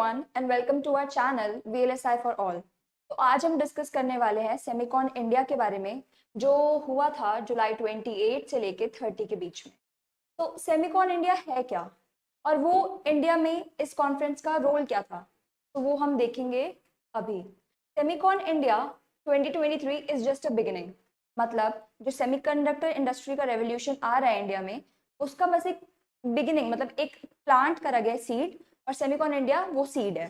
everyone and welcome to our channel VLSI for all। तो आज हम डिस्कस करने वाले हैं सेमिकॉन इंडिया के बारे में जो हुआ था जुलाई 28 से लेके 30 के बीच में। तो सेमिकॉन इंडिया है क्या और वो इंडिया में इस कॉन्फ्रेंस का रोल क्या था, तो वो हम देखेंगे अभी। Semicon India 2023 is just a beginning, मतलब जो सेमीकंडक्टर इंडस्ट्री का रेवोल्यूशन आ रहा है इंडिया में उसका बस एक बिगिनिंग, मतलब एक प्लांट करा गया सीड, और सेमिकॉन इंडिया वो सीड है।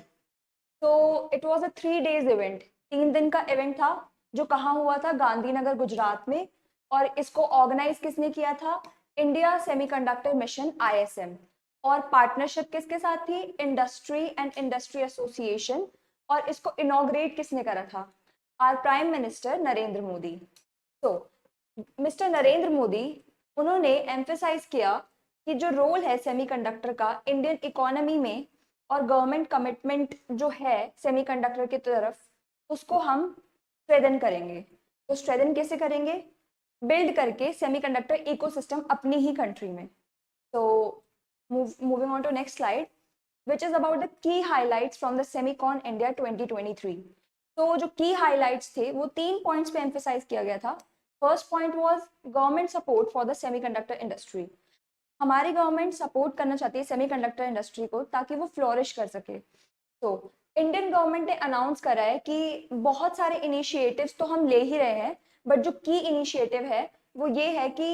तो it was a 3 days event, 3 दिन का इवेंट था जो कहाँ हुआ था, गांधीनगर गुजरात में। और इसको ऑर्गेनाइज किसने किया था? India semiconductor mission ISM। और पार्टनरशिप किसके साथ थी? Industry and industry association. और इसको इनॉग्रेट किसने करा था? Our prime minister Narendra Modi. तो मिस्टर नरेंद्र मोदी, उन्होंने एम्फेसाइज किया कि जो रोल है सेमीकंडक्टर का इंडियन इकोनॉमी में और गवर्नमेंट कमिटमेंट जो है सेमीकंडक्टर की तरफ, उसको हम स्ट्रेंथन करेंगे। तो स्ट्रेंथन कैसे करेंगे? बिल्ड करके सेमीकंडक्टर इकोसिस्टम अपनी ही कंट्री में। तो moving on to next slide, which is about the key highlights from the Semicon India 2023। तो जो की हाईलाइट्स थे वो 3 पॉइंट्स पे एम्फेसाइज किया गया था। First point was government support for the semiconductor industry. हमारी गवर्नमेंट सपोर्ट करना चाहती है सेमीकंडक्टर इंडस्ट्री को ताकि वो फ्लोरिश कर सके। तो इंडियन गवर्नमेंट ने अनाउंस करा है कि बहुत सारे इनिशिएटिव्स तो हम ले ही रहे हैं, बट जो की इनिशिएटिव है वो ये है कि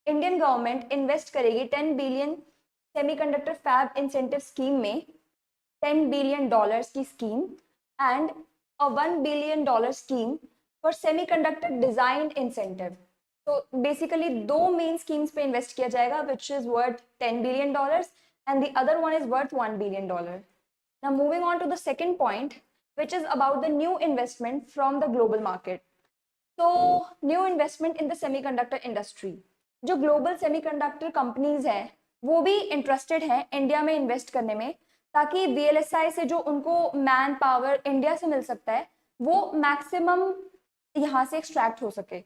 इंडियन गवर्नमेंट इन्वेस्ट करेगी 10 billion semiconductor fab incentive scheme में, $10 बिलियन की scheme, and a $1 billion scheme for semiconductor design incentive. तो बेसिकली दो मेन स्कीम्स पे इन्वेस्ट किया जाएगा, which is worth $10 billion and the other one is worth $1 billion. Now moving on to the second point, which is about the new investment from the global market। तो new investment in the semiconductor industry, जो global semiconductor companies हैं वो भी interested हैं India में invest करने में, ताकि VLSI से जो उनको मैन पावर इंडिया से मिल सकता है वो मैक्सिमम यहाँ से एक्सट्रैक्ट हो सके।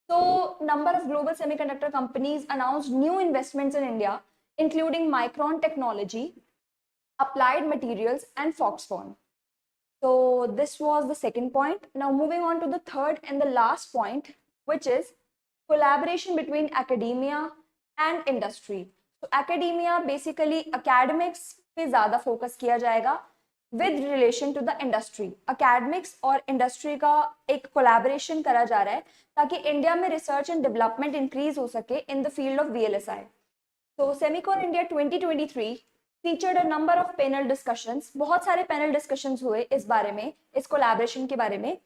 तो number of global semiconductor companies announced new investments in India, including micron technology, Applied Materials and Foxconn। So this was the second point. Now moving on to the third and the last point, which is collaboration between academia and industry। So academia basically academics पे ज़्यादा focus किया जाएगा with relation to the industry। academics और industry का एक collaboration करा जा रहा है ताकि इंडिया में research and development increase हो सके in the field of VLSI। तो Semicon India 2023 featured a number of panel discussions। बहुत सारे panel discussions हुए इस बारे में, इस collaboration के बारे में,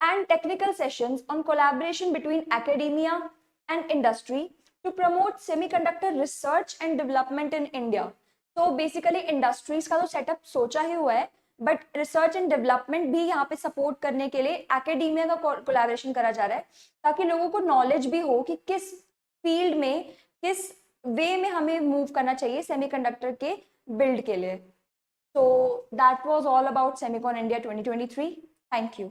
and technical sessions on collaboration between academia and industry to promote semiconductor research and development in India। तो basically industries का तो setup सोचा ही हुआ है, but research and development भी यहाँ पे support करने के लिए academia का collaboration करा जा रहा है ताकि लोगों को knowledge भी हो कि किस field में, किस वे में हमें मूव करना चाहिए सेमीकंडक्टर के बिल्ड के लिए। तो that was all about Semicon India 2023। Thank you.